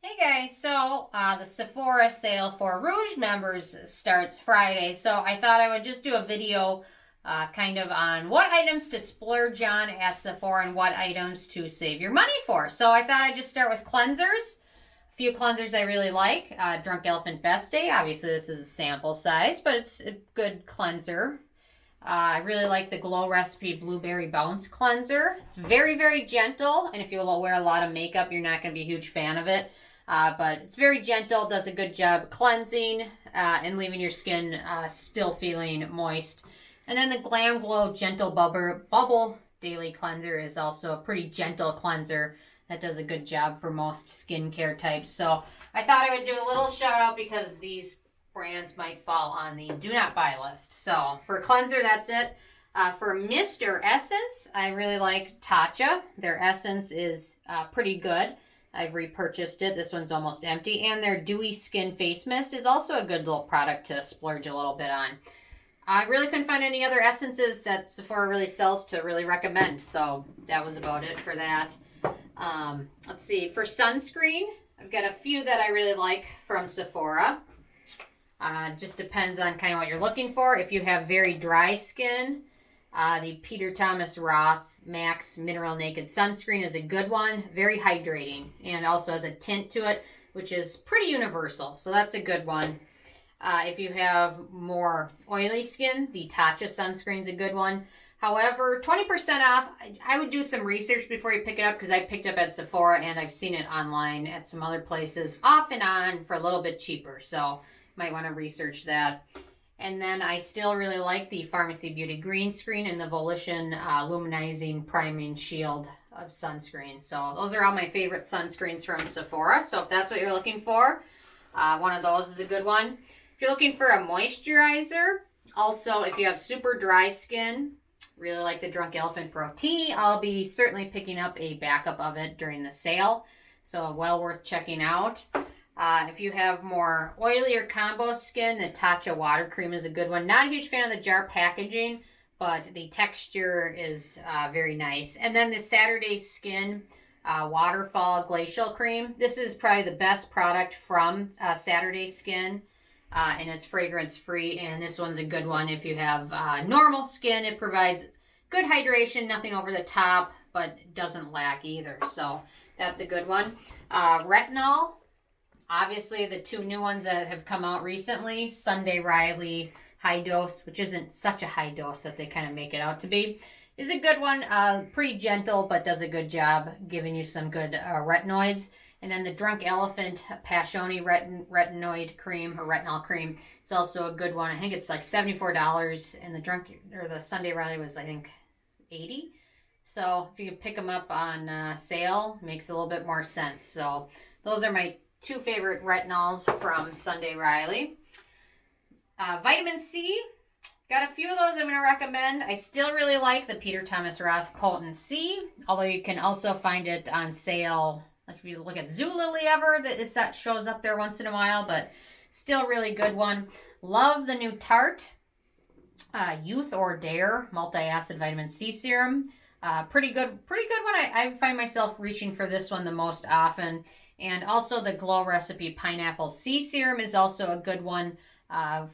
Hey guys, so the Sephora sale for Rouge members starts Friday, so I thought I would just do a video kind of on what items to splurge on at Sephora and what items to save your money for. So I thought I'd just start with cleansers. A few cleansers I really like. Drunk Elephant Best Day, obviously this is a sample size, but it's a good cleanser. I really like the Glow Recipe Blueberry Bounce Cleanser. It's very, very gentle, and if you wear a lot of makeup, you're not going to be a huge fan of it. But it's very gentle, does a good job cleansing and leaving your skin still feeling moist. And then the Glam Glow Gentle Bubble Daily Cleanser is also a pretty gentle cleanser that does a good job for most skincare types. So I thought I would do a little shout out because these brands might fall on the do not buy list. So for cleanser, that's it. For mist or essence, I really like Tatcha. Their essence is pretty good. I've repurchased it. This one's almost empty. And their Dewy Skin Face Mist is also a good little product to splurge a little bit on. I really couldn't find any other essences that Sephora really sells to really recommend. So that was about it for that. Let's see. For sunscreen, I've got a few that I really like from Sephora. Just depends on kind of what you're looking for. If you have very dry skin, the Peter Thomas Roth Max Mineral Naked Sunscreen is a good one. Very hydrating and also has a tint to it, which is pretty universal. So that's a good one. If you have more oily skin, the Tatcha Sunscreen is a good one. However, 20% off, I would do some research before you pick it up because I picked up at Sephora and I've seen it online at some other places off and on for a little bit cheaper. So might want to research that. And then I still really like the Pharmacy Beauty Green Screen and the Volition Luminizing Priming Shield of sunscreen. So those are all my favorite sunscreens from Sephora. So if that's what you're looking for, one of those is a good one. If you're looking for a moisturizer, also if you have super dry skin, really like the Drunk Elephant Protini. I'll be certainly picking up a backup of it during the sale. So well worth checking out. If you have more oily or combo skin, the Tatcha Water Cream is a good one. Not a huge fan of the jar packaging, but the texture is very nice. And then the Saturday Skin Waterfall Glacial Cream. This is probably the best product from Saturday Skin, and it's fragrance free. And this one's a good one if you have normal skin. It provides good hydration, nothing over the top, but doesn't lack either. So that's a good one. Retinol. Obviously, the two new ones that have come out recently, Sunday Riley High Dose, which isn't such a high dose that they kind of make it out to be, is a good one. Pretty gentle, but does a good job giving you some good retinoids. And then the Drunk Elephant Passioni Retinoid Cream, or Retinol Cream, is also a good one. I think it's like $74, and the Sunday Riley was, I think, $80. So if you can pick them up on sale, makes a little bit more sense. So those are my two favorite retinols from Sunday Riley. Vitamin C. Got a few of those I'm going to recommend. I still really like the Peter Thomas Roth Potent C, although you can also find it on sale. Like if you look at Zulily ever, that shows up there once in a while, but still really good one. Love the new Tarte Youth or Dare Multi-Acid Vitamin C Serum. Pretty good one. I find myself reaching for this one the most often. And also the Glow Recipe Pineapple C Serum is also a good one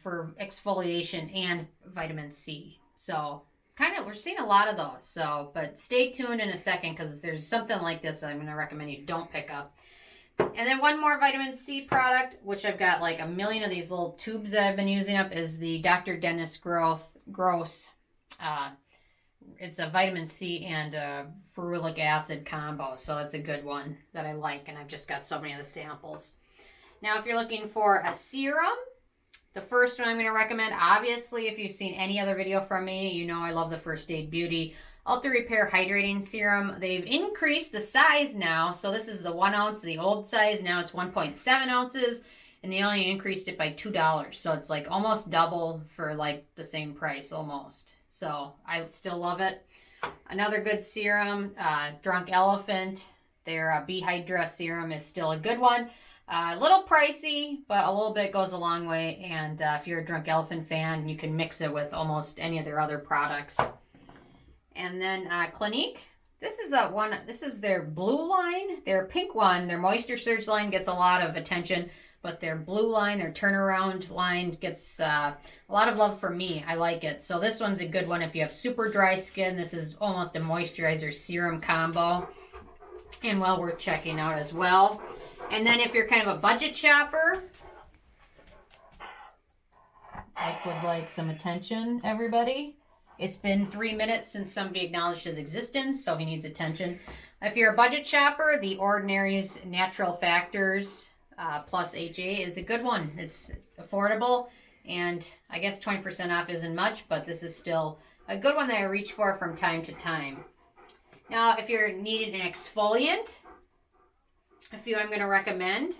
for exfoliation and vitamin C. So we're seeing a lot of those. So, but stay tuned in a second because there's something like this that I'm going to recommend you don't pick up. And then one more vitamin C product, which I've got like a million of these little tubes that I've been using up, is the Dr. Dennis Gross. It's a vitamin C and ferulic acid combo, so it's a good one that I like, and I've just got so many of the samples. Now, if you're looking for a serum, the first one I'm going to recommend, obviously, if you've seen any other video from me, you know I love the First Aid Beauty Ultra Repair Hydrating Serum. They've increased the size now, so this is the 1 ounce, the old size. Now it's 1.7 ounces, and they only increased it by $2, so it's like almost double for like the same price, almost. So I still love it. Another good serum, Drunk Elephant. Their Behydra serum is still a good one. A little pricey, but a little bit goes a long way. And if you're a Drunk Elephant fan, you can mix it with almost any of their other products. And then Clinique. This is this is their blue line. Their pink one, their Moisture Surge line gets a lot of attention, but their blue line, their turnaround line gets a lot of love from me. I like it. So this one's a good one if you have super dry skin. This is almost a moisturizer serum combo, and well worth checking out as well. And then if you're kind of a budget shopper, would like some attention, everybody. It's been 3 minutes since somebody acknowledged his existence, so he needs attention. If you're a budget shopper, the Ordinaries Natural Factors plus HA is a good one. It's affordable, and I guess 20% off isn't much, but this is still a good one that I reach for from time to time. Now, if you're needing an exfoliant, a few I'm going to recommend.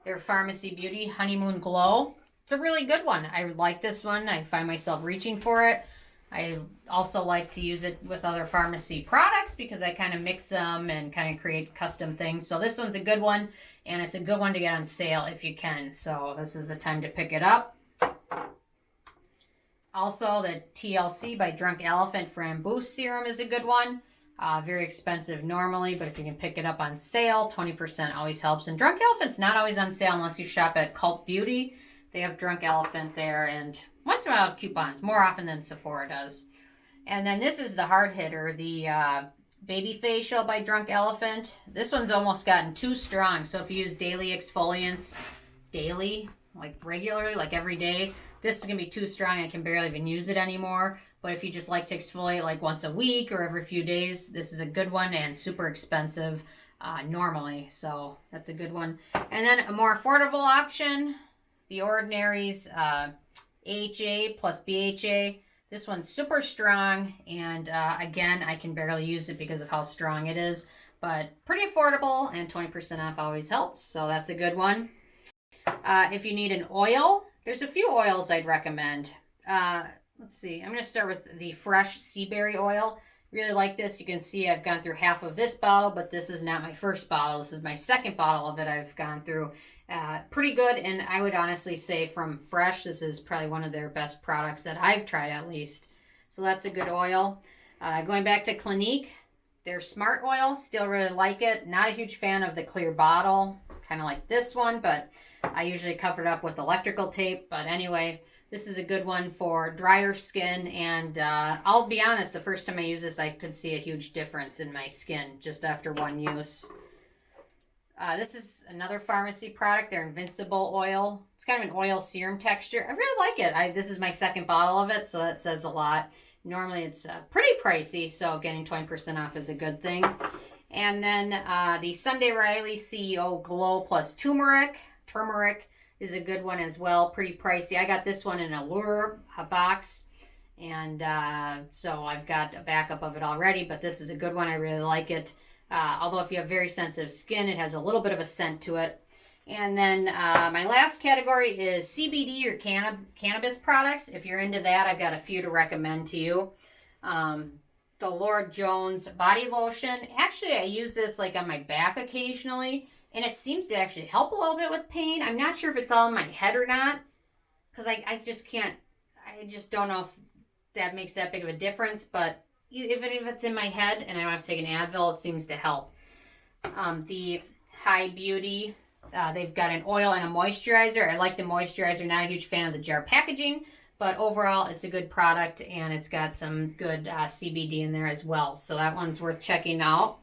Their Pharmacy Beauty Honeymoon Glow. It's a really good one. I like this one. I find myself reaching for it. I also like to use it with other pharmacy products because I kind of mix them and kind of create custom things. So this one's a good one, and it's a good one to get on sale if you can. So this is the time to pick it up. Also, the TLC by Drunk Elephant Framboos Serum is a good one. Very expensive normally, but if you can pick it up on sale, 20% always helps. And Drunk Elephant's not always on sale unless you shop at Cult Beauty. They have Drunk Elephant there, and once in a while have coupons, more often than Sephora does. And then this is the hard hitter, the Baby Facial by Drunk Elephant. This one's almost gotten too strong, so if you use daily exfoliants, daily, like regularly, like every day, this is going to be too strong. I can barely even use it anymore. But if you just like to exfoliate like once a week or every few days, this is a good one and super expensive normally. So that's a good one. And then a more affordable option, the Ordinaries AHA plus BHA. This one's super strong, and again, I can barely use it because of how strong it is, but pretty affordable, and 20% off always helps, so that's a good one. If you need an oil, there's a few oils I'd recommend. Let's see, I'm going to start with the fresh Seabury Oil. Really like this. You can see I've gone through half of this bottle, but this is not my first bottle. This is my second bottle of it I've gone through. Pretty good, and I would honestly say from Fresh, this is probably one of their best products that I've tried at least. So that's a good oil. Going back to Clinique, their Smart Oil, still really like it. Not a huge fan of the clear bottle, kind of like this one, but I usually cover it up with electrical tape. But anyway, this is a good one for drier skin, and I'll be honest, the first time I used this, I could see a huge difference in my skin just after one use. This is another pharmacy product, their Invincible Oil. It's kind of an oil serum texture. I really like it. This is my second bottle of it, so that says a lot. Normally it's pretty pricey, so getting 20% off is a good thing. And then the Sunday Riley CEO Glow Plus Turmeric. Turmeric is a good one as well. Pretty pricey. I got this one in a Allure box, and so I've got a backup of it already, but this is a good one. I really like it. Although if you have very sensitive skin, it has a little bit of a scent to it. And then my last category is CBD or cannabis products. If you're into that, I've got a few to recommend to you. The Lord Jones Body Lotion. Actually, I use this like on my back occasionally, and it seems to actually help a little bit with pain. I'm not sure if it's all in my head or not, because I just don't know if that makes that big of a difference, but even if it's in my head and I don't have to take an Advil, it seems to help. The High Beauty, they've got an oil and a moisturizer. I like the moisturizer, not a huge fan of the jar packaging, but overall it's a good product, and it's got some good CBD in there as well. So that one's worth checking out.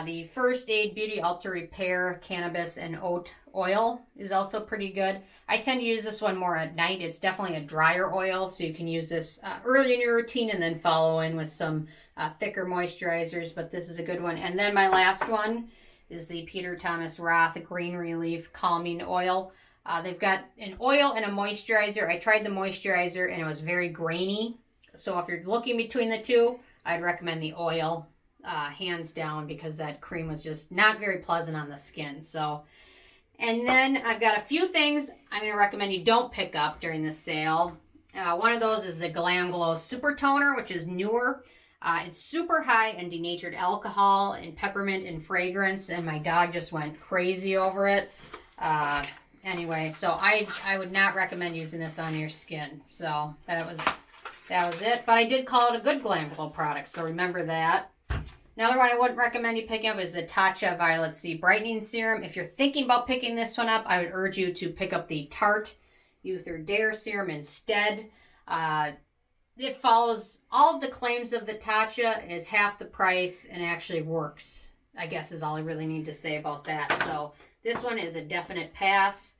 The First Aid Beauty Ultra Repair Cannabis and Oat Oil is also pretty good. I tend to use this one more at night. It's definitely a drier oil, so you can use this early in your routine and then follow in with some thicker moisturizers, but this is a good one. And then my last one is the Peter Thomas Roth Green Relief Calming Oil. They've got an oil and a moisturizer. I tried the moisturizer, and it was very grainy. So if you're looking between the two, I'd recommend the oil. Hands down, because that cream was just not very pleasant on the skin. So, and then I've got a few things I'm going to recommend you don't pick up during the sale. One of those is the Glam Glow Super Toner, which is newer. It's super high in denatured alcohol and peppermint and fragrance, and my dog just went crazy over it. Anyway, so I would not recommend using this on your skin. So that was it. But I did call it a good Glam Glow product, so remember that. Another one I wouldn't recommend you picking up is the Tatcha Violet C Brightening Serum. If you're thinking about picking this one up, I would urge you to pick up the Tarte Youth or Dare Serum instead. It follows all of the claims of the Tatcha, is half the price, and actually works, I guess is all I really need to say about that. So this one is a definite pass.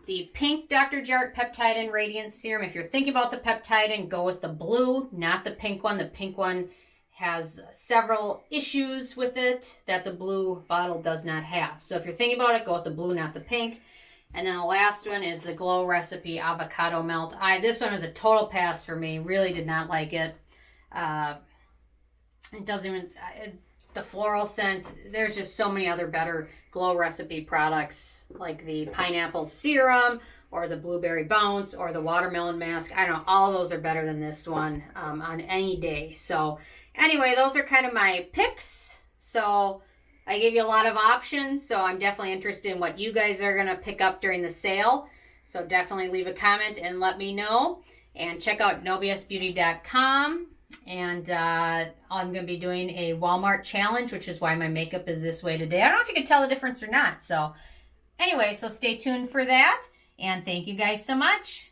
The pink Dr. Jart Peptide Radiance Serum. If you're thinking about the peptide, go with the blue, not the pink one. The pink one has several issues with it that the blue bottle does not have. So if you're thinking about it, go with the blue, not the pink. And then the last one is the Glow Recipe Avocado Melt. This one was a total pass for me. Really did not like it. It doesn't even... the floral scent, there's just so many other better Glow Recipe products, like the Pineapple Serum, or the Blueberry Bounce, or the Watermelon Mask. I don't know, all of those are better than this one on any day. So anyway, those are kind of my picks. So I gave you a lot of options, so I'm definitely interested in what you guys are going to pick up during the sale. So definitely leave a comment and let me know. And check out nobsbeauty.com. And I'm going to be doing a Walmart challenge, which is why my makeup is this way today. I don't know if you can tell the difference or not. So anyway, so stay tuned for that. And thank you guys so much.